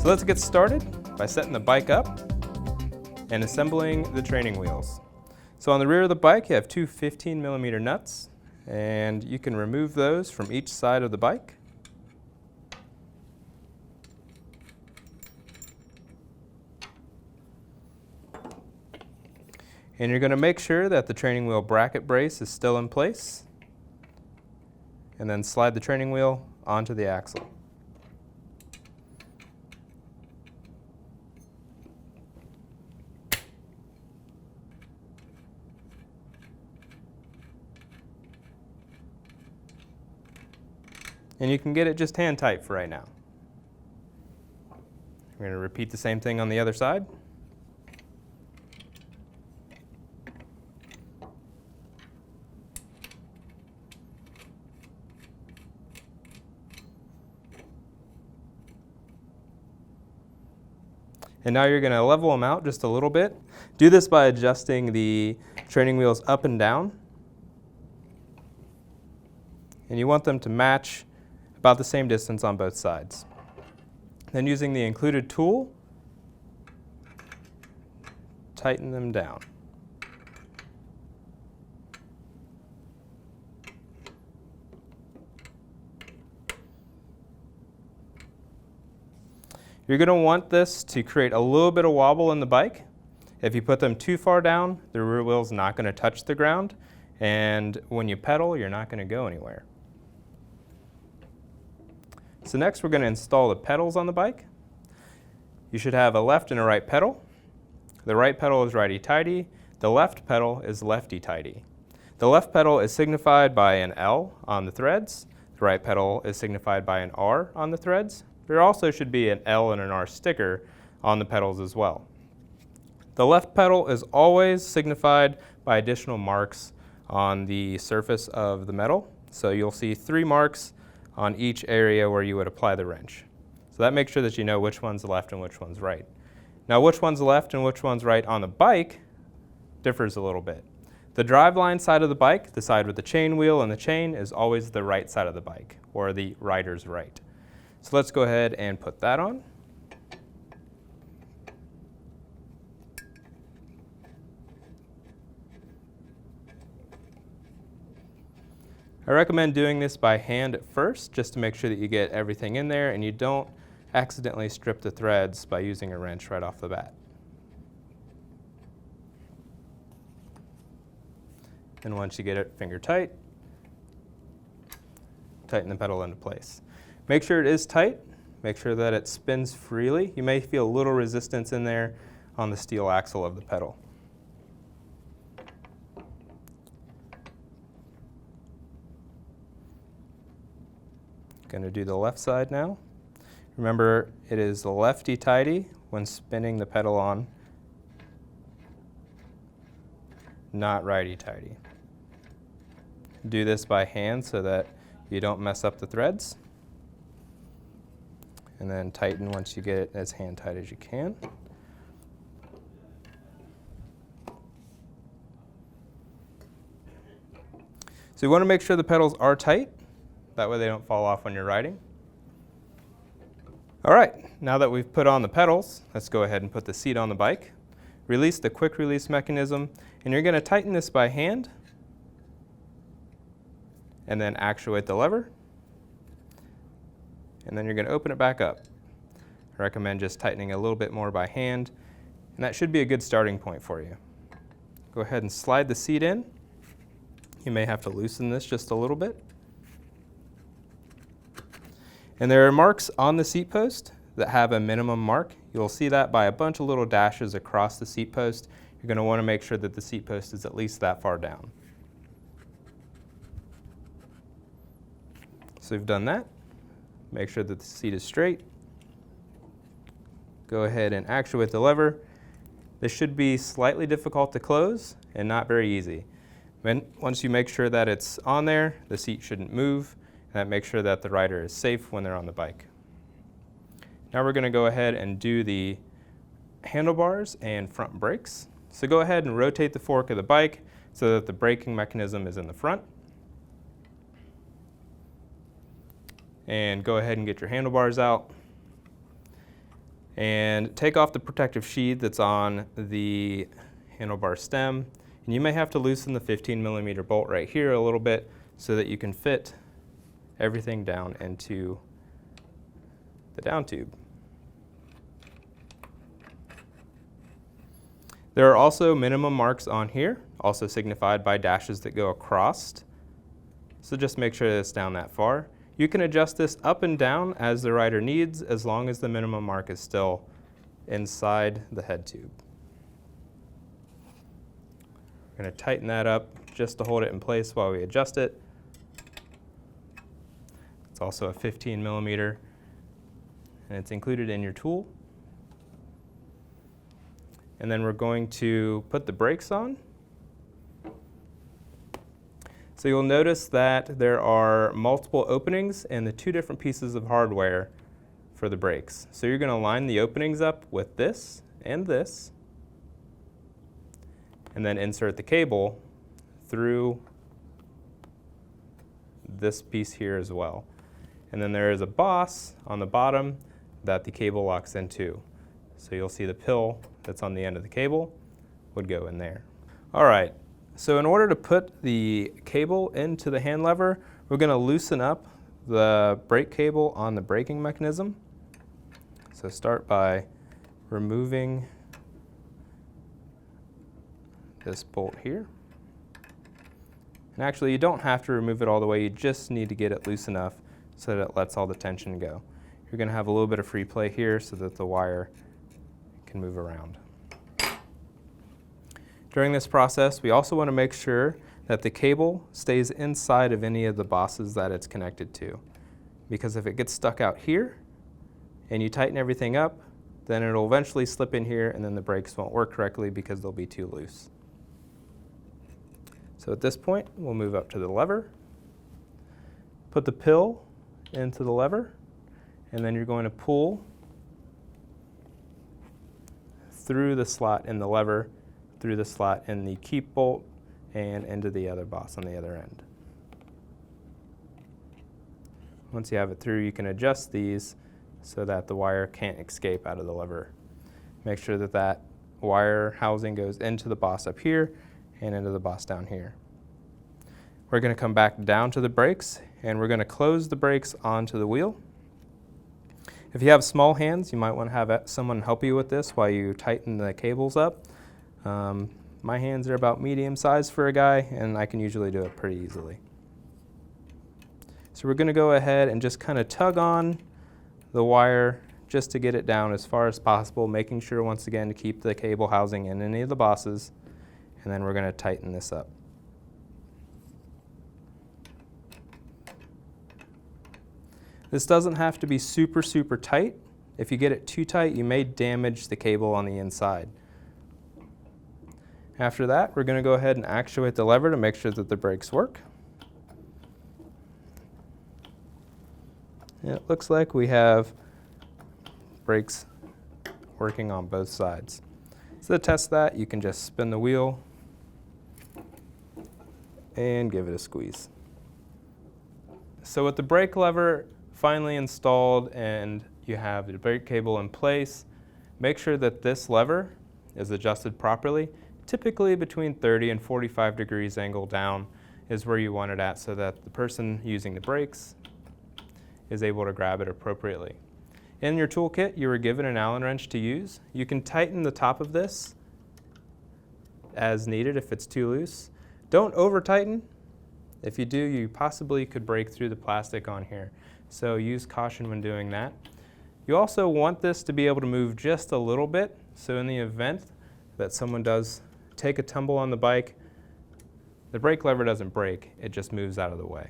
So let's get started by setting the bike up and assembling the training wheels. So on the rear of the bike you have two 15mm nuts, and you can remove those from each side of the bike. And you're going to make sure that the training wheel bracket brace is still in place, and then slide the training wheel onto the axle. And you can get it just hand tight for right now. We're going to repeat the same thing on the other side. And now you're going to level them out just a little bit. Do this by adjusting the training wheels up and down. And you want them to match about the same distance on both sides. Then using the included tool, tighten them down. You're going to want this to create a little bit of wobble in the bike. If you put them too far down, the rear wheel's not going to touch the ground, and when you pedal, you're not going to go anywhere. So next we're going to install the pedals on the bike. You should have a left and a right pedal. The right pedal is righty-tighty. The left pedal is lefty-tighty. The left pedal is signified by an L on the threads. The right pedal is signified by an R on the threads. There also should be an L and an R sticker on the pedals as well. The left pedal is always signified by additional marks on the surface of the metal. So you'll see 3 marks on each area where you would apply the wrench. So that makes sure that you know which one's left and which one's right. Now which one's left and which one's right on the bike differs a little bit. The driveline side of the bike, the side with the chain wheel and the chain, is always the right side of the bike, or the rider's right. So let's go ahead and put that on. I recommend doing this by hand at first, just to make sure that you get everything in there and you don't accidentally strip the threads by using a wrench right off the bat. And once you get it finger tight, tighten the pedal into place. Make sure it is tight. Make sure that it spins freely. You may feel a little resistance in there on the steel axle of the pedal. Going to do the left side now. Remember, it is lefty-tighty when spinning the pedal on, not righty-tighty. Do this by hand so that you don't mess up the threads. And then tighten once you get it as hand tight as you can. So you want to make sure the pedals are tight. That way they don't fall off when you're riding. All right, now that we've put on the pedals, let's go ahead and put the seat on the bike. Release the quick release mechanism, and you're going to tighten this by hand, and then actuate the lever, and then you're going to open it back up. I recommend just tightening a little bit more by hand, and that should be a good starting point for you. Go ahead and slide the seat in. You may have to loosen this just a little bit. And there are marks on the seat post that have a minimum mark. You'll see that by a bunch of little dashes across the seat post. You're going to want to make sure that the seat post is at least that far down. So we've done that. Make sure that the seat is straight. Go ahead and actuate the lever. This should be slightly difficult to close and not very easy. Once you make sure that it's on there, the seat shouldn't move. That makes sure that the rider is safe when they're on the bike. Now we're going to go ahead and do the handlebars and front brakes. So go ahead and rotate the fork of the bike so that the braking mechanism is in the front. And go ahead and get your handlebars out. And take off the protective sheath that's on the handlebar stem. And you may have to loosen the 15mm bolt right here a little bit so that you can fit everything down into the down tube. There are also minimum marks on here, also signified by dashes that go across. So just make sure that it's down that far. You can adjust this up and down as the rider needs, as long as the minimum mark is still inside the head tube. We're going to tighten that up just to hold it in place while we adjust it. It's also a 15mm, and it's included in your tool. And then we're going to put the brakes on. So you'll notice that there are multiple openings in the two different pieces of hardware for the brakes. So you're going to line the openings up with this, and then insert the cable through this piece here as well. And then there is a boss on the bottom that the cable locks into. So you'll see the pill that's on the end of the cable would go in there. All right, so in order to put the cable into the hand lever, we're going to loosen up the brake cable on the braking mechanism. So start by removing this bolt here. And actually, you don't have to remove it all the way, you just need to get it loose enough so that it lets all the tension go. You're going to have a little bit of free play here so that the wire can move around. During this process, we also want to make sure that the cable stays inside of any of the bosses that it's connected to. Because if it gets stuck out here and you tighten everything up, then it'll eventually slip in here and then the brakes won't work correctly because they'll be too loose. So at this point, we'll move up to the lever, put the pill into the lever, and then you're going to pull through the slot in the lever, through the slot in the keep bolt, and into the other boss on the other end. Once you have it through, you can adjust these so that the wire can't escape out of the lever. Make sure that that wire housing goes into the boss up here and into the boss down here. We're going to come back down to the brakes, and we're going to close the brakes onto the wheel. If you have small hands, you might want to have someone help you with this while you tighten the cables up. My hands are about medium size for a guy, and I can usually do it pretty easily. So we're going to go ahead and just kind of tug on the wire just to get it down as far as possible, making sure once again to keep the cable housing in any of the bosses, and then we're going to tighten this up. This doesn't have to be super, super tight. If you get it too tight, you may damage the cable on the inside. After that, we're going to go ahead and actuate the lever to make sure that the brakes work. And it looks like we have brakes working on both sides. So to test that, you can just spin the wheel and give it a squeeze. So with the brake lever finally installed and you have the brake cable in place, make sure that this lever is adjusted properly. Typically between 30 and 45 degrees angle down is where you want it at so that the person using the brakes is able to grab it appropriately. In your toolkit, you were given an Allen wrench to use. You can tighten the top of this as needed if it's too loose. Don't over tighten. If you do, you possibly could break through the plastic on here. So use caution when doing that. You also want this to be able to move just a little bit. So in the event that someone does take a tumble on the bike, the brake lever doesn't break, it just moves out of the way.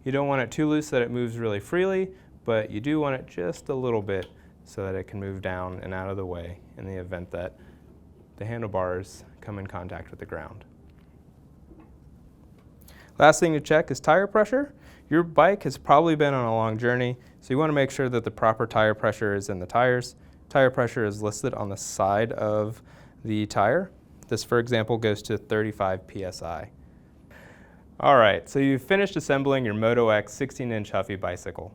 You don't want it too loose that it moves really freely, but you do want it just a little bit so that it can move down and out of the way in the event that the handlebars come in contact with the ground. Last thing to check is tire pressure. Your bike has probably been on a long journey, so you want to make sure that the proper tire pressure is in the tires. Tire pressure is listed on the side of the tire. This, for example, goes to 35 psi. Alright, so you've finished assembling your Moto X 16-inch Huffy bicycle.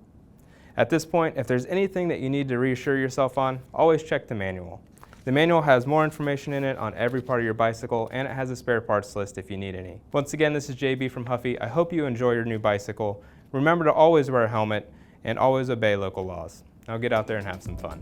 At this point, if there's anything that you need to reassure yourself on, always check the manual. The manual has more information in it on every part of your bicycle, and it has a spare parts list if you need any. Once again, this is JB from Huffy. I hope you enjoy your new bicycle. Remember to always wear a helmet and always obey local laws. Now get out there and have some fun.